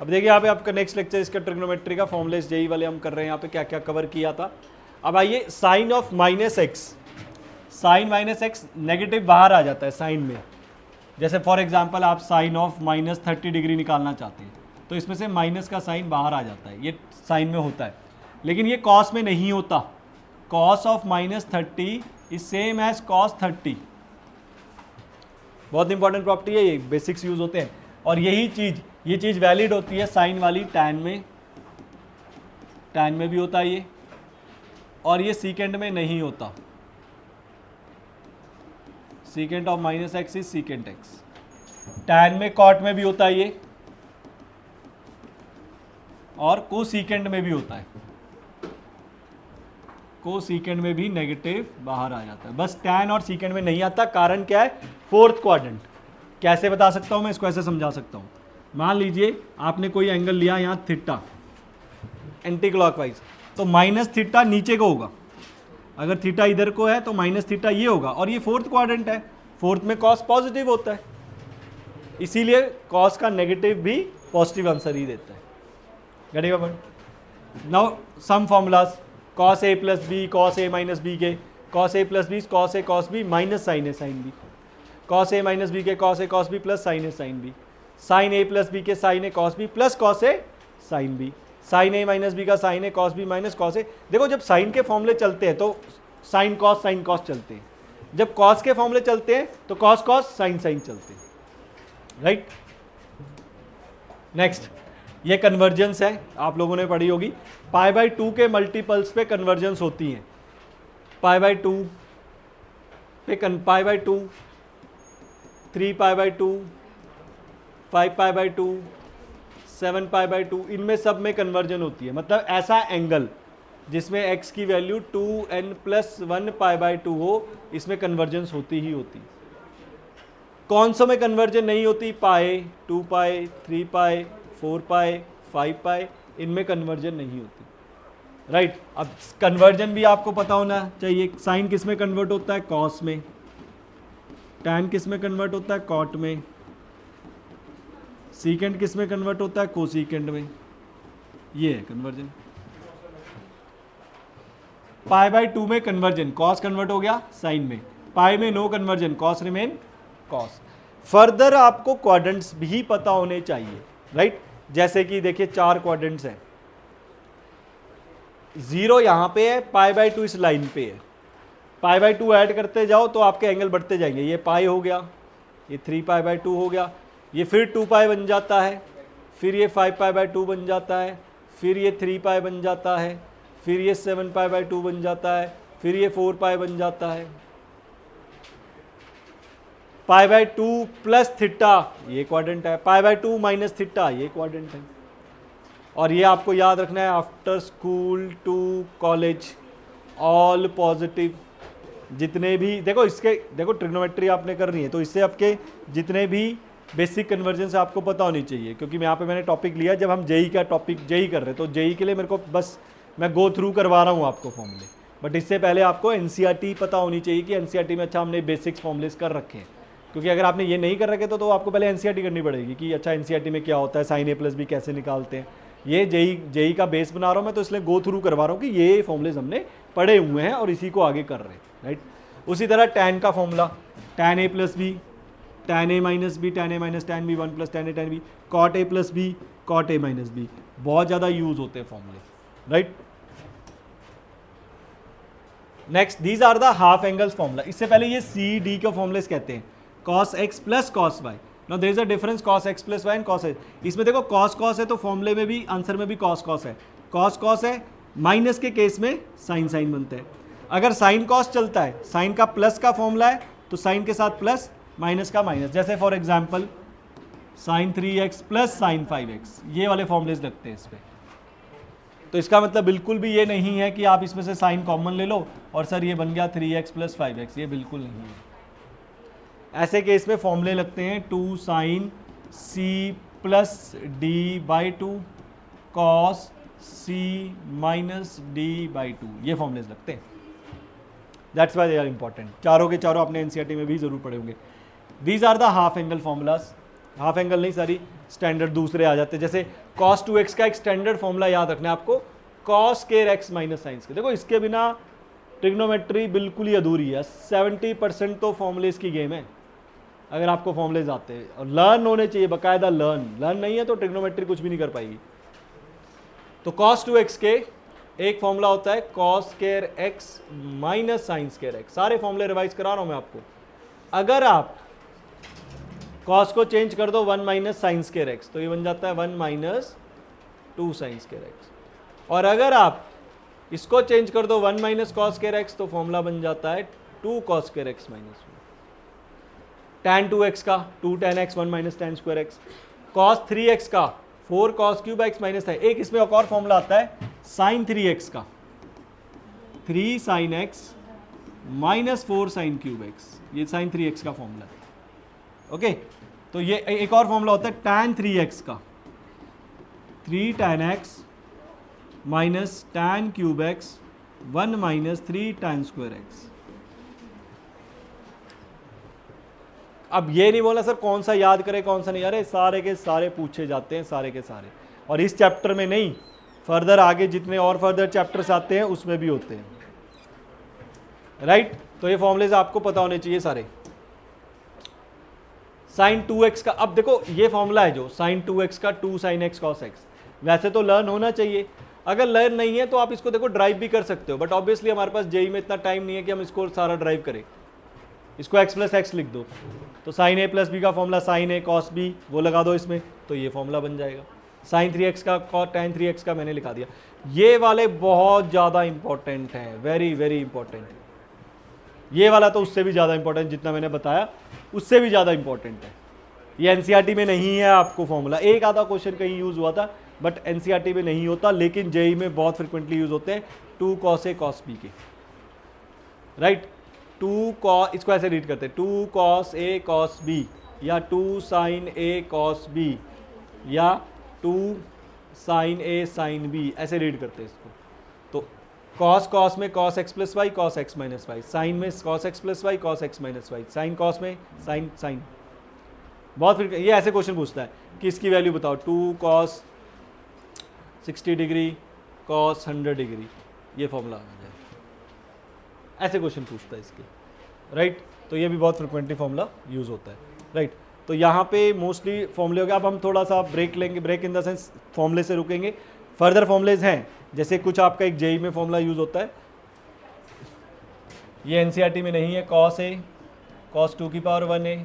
अब देखिए यहाँ पे आपका नेक्स्ट लेक्चर इसका ट्रिग्नोमेट्री का फॉर्मुलेस जेई वाले हम कर रहे हैं, यहाँ पे क्या क्या कवर किया था। अब आइए sine of minus X, sine minus X negative बाहर आ जाता है साइन में। जैसे फॉर एग्जांपल आप साइन ऑफ माइनस 30 डिग्री निकालना चाहते हैं तो इसमें से माइनस का साइन बाहर आ जाता है, ये साइन में होता है। लेकिन ये कॉस में नहीं होता। Cos of minus 30 is same as cos 30। बहुत इंपॉर्टेंट प्रॉपर्टी है, ये बेसिक्स यूज होते हैं। और यही चीज, ये चीज वैलिड होती है साइन वाली टैन में, टैन में भी होता है ये, और ये सीकेंड में नहीं होता। Secant of minus x is secant x. Tan में कॉट में भी होता है ये, और को सीकेंड में भी होता है। को सीकेंड में भी नेगेटिव बाहर आ जाता है, बस टैन और सीकेंड में नहीं आता। कारण क्या है? Fourth quadrant. कैसे बता सकता हूं मैं इसको? ऐसे समझा सकता हूं। मान लीजिए आपने कोई एंगल लिया यहां थीटा एंटी क्लॉकवाइज, तो माइनस थीटा नीचे को होगा। अगर थीटा इधर को है तो माइनस थीटा ये होगा, और ये फोर्थ क्वाड्रेंट है, फोर्थ में कॉस पॉजिटिव होता है, इसीलिए कॉस का नेगेटिव भी पॉजिटिव आंसर ही देता है। गटेगा point? Now some formulas, cos A plus B, cos A minus B के, cos A plus B cos A cos B minus sine A sine B, cos A minus B के cos A cos B plus sine A sine B, sine A plus B के sine A cos B plus cos A sine B, sine A minus B का sine A cos B minus cos A. देखो जब sign के फॉर्मूले चलते हैं तो sine cos चलते हैं, जब कॉस के फॉर्मूले चलते हैं तो कॉस कॉस साइन साइन चलते हैं, राइट। नेक्स्ट, ये कन्वर्जेंस है, आप लोगों ने पढ़ी होगी। पाई बाई 2 के मल्टीपल्स पे कन्वर्जेंस होती हैं। पाई बाई 2 पे पाई by 2, 3 pi by 2, 5 pi by 2, 7 pi by 2, इनमें सब में कन्वर्जन होती है। मतलब ऐसा एंगल जिसमें x की वैल्यू 2n+1 पाई बाई 2 हो, इसमें कन्वर्जेंस होती ही होती। कौन सा में कन्वर्जन नहीं होती? पाई, 2 पाई, 3 पाई, 4 पाई, 5 पाई, इनमें कन्वर्जन नहीं होती, राइट। अब कन्वर्जन भी आपको पता होना चाहिए। साइन किस में कन्वर्ट होता है? कॉस में। टैन किस में कन्वर्ट होता है? कॉट में। सीकेंड किस में कन्वर्ट होता है? कोसीकेंड में। ये है कन्वर्जन। पाई बाई 2 में कन्वर्जन, कॉस कन्वर्ट हो गया साइन में। पाई में no conversion, cos remain cos. Further आपको क्वाड्रेंट्स भी पता होने चाहिए, राइट। जैसे कि देखिए 4 क्वाड्रेंट्स हैं, 0 यहां पे है, पाई बाई 2 इस लाइन पे है। पाई बाई 2 ऐड करते जाओ तो आपके एंगल बढ़ते जाएंगे। ये पाई हो गया, ये 3 पाई बाई 2 हो गया, ये फिर 2 पाई बन जाता है, फिर ये 5 पाई बाई 2 बन जाता है, फिर ये 3 पाई बन जाता है, फिर ये 7 पाई बाई 2 बन जाता है, फिर ये 4 पाई बन जाता है। पाई बाई 2 प्लस थीटा ये क्वाड्रेंट है, पाई बाई 2 माइनस थीटा ये क्वाड्रेंट है। और ये आपको याद रखना है, after school to college all positive. जितने भी देखो इसके, देखो ट्रिग्नोमेट्री आपने करनी है तो इससे आपके जितने भी बेसिक कन्वर्जेंस आपको पता होनी चाहिए। क्योंकि यहाँ पे मैंने टॉपिक लिया, जब हम जेई का टॉपिक जेई कर रहे हैं तो जेई के लिए मेरे को बस मैं गो थ्रू करवा रहा हूँ आपको फॉर्मूले। बट इससे पहले आपको एनसीईआरटी पता होनी चाहिए कि एनसीईआरटी में अच्छा हमने बेसिक्स फॉर्मूलेस कर रखे हैं। क्योंकि अगर आपने ये नहीं कर रखे तो आपको पहले एनसीईआरटी करनी पड़ेगी कि अच्छा एनसीईआरटी में क्या होता है, साइन ए प्लस बी कैसे निकालते हैं। ये जेई का बेस बना रहा हूँ मैं, तो इसलिए गो थ्रू करवा रहा हूँ कि ये फॉर्मूलेज हमने पढ़े हुए हैं और इसी को आगे कर रहे हैं, राइट। उसी तरह टैन का formula, tan A plus B, tan A minus B, tan A minus tan B, 1 plus tan A tan B, cot A plus B, cot A minus B, बहुत ज़्यादा यूज होते हैं फॉर्मूले, right. Next, these are the half angles formula. इससे पहले ये C D के formulas कहते हैं, cos X plus cos Y. Now there is a difference cos X plus Y and cos x. इसमें देखो कॉस कॉस है तो फॉर्मूले में भी, आंसर में भी कॉस कॉस है। कॉस कॉस है, माइनस के केस में साइन साइन बनते हैं। अगर साइन कॉस चलता है, साइन का प्लस का फॉर्मूला है तो साइन के साथ प्लस, माइनस का माइनस। जैसे for example sine 3x plus sine 5x, ये वाले फॉर्मूलेज लगते हैं इस पर। तो इसका मतलब बिल्कुल भी ये नहीं है कि आप इसमें से साइन कॉमन ले लो और सर ये बन गया 3x प्लस 5x, ये बिल्कुल नहीं है। ऐसे केस में फॉर्मूले लगते हैं 2 sine c plus D by 2 cos c minus D by 2, ये फॉर्मूलेज लगते हैं। That's why they are important. चारों के चारों आपने एनसीईआरटी में भी जरूर पढ़े होंगे। These are the half angle formulas. Half angle नहीं, सारी स्टैंडर्ड दूसरे आ जाते हैं। जैसे cos 2x का एक स्टैंडर्ड फॉर्मूला याद रखना है आपको, cos square x minus sine square. देखो इसके बिना ट्रिग्नोमेट्री बिल्कुल ही अधूरी है। 70% तो फॉर्मूलेस की गेम है अगर आपको फॉर्मूलेस आते हैं, और लर्न होने चाहिए बाकायदा। लर्न नहीं है तो ट्रिग्नोमेट्री कुछ भी नहीं कर पाएगी। तो cos 2x के एक फॉर्मूला होता है cos square x minus sine square x। सारे फॉर्मूले रिवाइज करा रहा हूं मैं आपको। अगर आप cos को चेंज कर दो 1 माइनस साइन स्क्वायर x, तो ये बन जाता है 1 माइनस 2 साइन स्क्वायर x। और अगर आप इसको चेंज कर दो 1 माइनस कॉस स्क्वायर x, तो फॉर्मूला बन जाता है 2 cos square x minus 1। tan 2x का 2 tan x 1 minus tan square x। cos 3x का 4 cos क्यूब x माइनस है। एक इसमें एक और फॉर्मूला आता है sin 3x का 3 sin x minus 4 sin cube x। ये sin 3x का फॉर्मूला है। ओके, तो ये एक और फॉर्मूला होता है tan 3x का 3 tan x minus tan cube x 1 minus 3 tan square x। अब ये नहीं बोला सर कौन सा याद करे कौन सा नहीं, अरे सारे के सारे पूछे जाते हैं, सारे के सारे। और इस चैप्टर में नहीं, फर्दर आगे जितने और फर्दर चैप्टर्स आते हैं उसमें भी होते हैं, राइट। तो ये फॉर्मूलेज आपको पता होने चाहिए सारे। sin 2x का, अब देखो ये फॉर्मूला है जो sin 2x का 2 sin x cos x, वैसे तो लर्न होना चाहिए। अगर लर्न नहीं है तो आप इसको देखो ड्राइव भी कर सकते हो, बट ऑब्वियसली हमारे पास जेई में इतना टाइम नहीं है कि हम इसको सारा ड्राइव करें। इसको x प्लस एक्स लिख दो, तो sin a प्लस बी का formula sin a cos b वो लगा दो इसमें, तो ये फॉर्मूला बन जाएगा। sin 3x का tan 3x का मैंने लिखा दिया। ये वाले बहुत ज़्यादा इंपॉर्टेंट हैं, वेरी वेरी इंपॉर्टेंट। ये वाला तो उससे भी ज़्यादा इंपॉर्टेंट, जितना मैंने बताया उससे भी ज़्यादा इंपॉर्टेंट है। ये एनसीईआरटी में नहीं है आपको फॉर्मूला, एक आधा क्वेश्चन कहीं यूज़ हुआ था, बट एनसीईआरटी में नहीं होता, लेकिन जेई में बहुत फ्रिक्वेंटली यूज होते हैं 2 cos a cos b के, राइट। 2 cos, इसको ऐसे रीड करते हैं 2 cos a cos b, या 2 sin a cos b, या 2 sin a sin b, ऐसे रीड करते हैं इसको। तो cos में cos x plus Y cos x minus Y, sine में cos x plus Y cos x minus Y, sine cos में साइन। बहुत फिर ये ऐसे क्वेश्चन पूछता है कि इसकी वैल्यू बताओ, 2 cos 60 डिग्री cos 100 डिग्री, ये फॉर्मूला आ जाए, ऐसे क्वेश्चन पूछता है इसके, राइट। तो ये भी बहुत फ्रिक्वेंटली फॉर्मूला यूज़ होता है, राइट। तो यहाँ पे मोस्टली फॉर्मूले हो गए। अब हम थोड़ा सा ब्रेक लेंगे, ब्रेक इन द सेंस फॉर्मूले से रुकेंगे। फर्दर फॉर्मूलेज हैं, जैसे कुछ आपका एक जेई में फॉर्मूला यूज़ होता है, ये एनसीईआरटी में नहीं है, cos a cos 2 की पावर 1a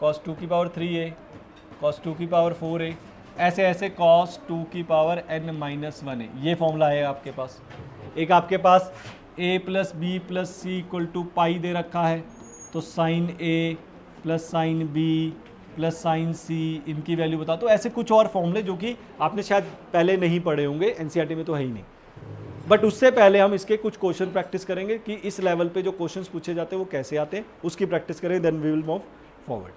cos 2 की पावर 3a cos 2 की पावर 4a, ऐसे ऐसे cos 2 की पावर n माइनस 1a, ये फॉर्मूला है आपके पास। एक आपके पास a plus B plus C equal to pi दे रखा है, तो sine a plus sine b plus sine c, इनकी वैल्यू बता। तो ऐसे कुछ और फॉर्मूले जो कि आपने शायद पहले नहीं पढ़े होंगे, एनसीईआरटी में तो है ही नहीं, बट उससे पहले हम इसके कुछ क्वेश्चन प्रैक्टिस करेंगे कि इस लेवल पे जो क्वेश्चंस पूछे जाते हैं वो कैसे आते हैं, उसकी प्रैक्टिस करें, then we will move forward.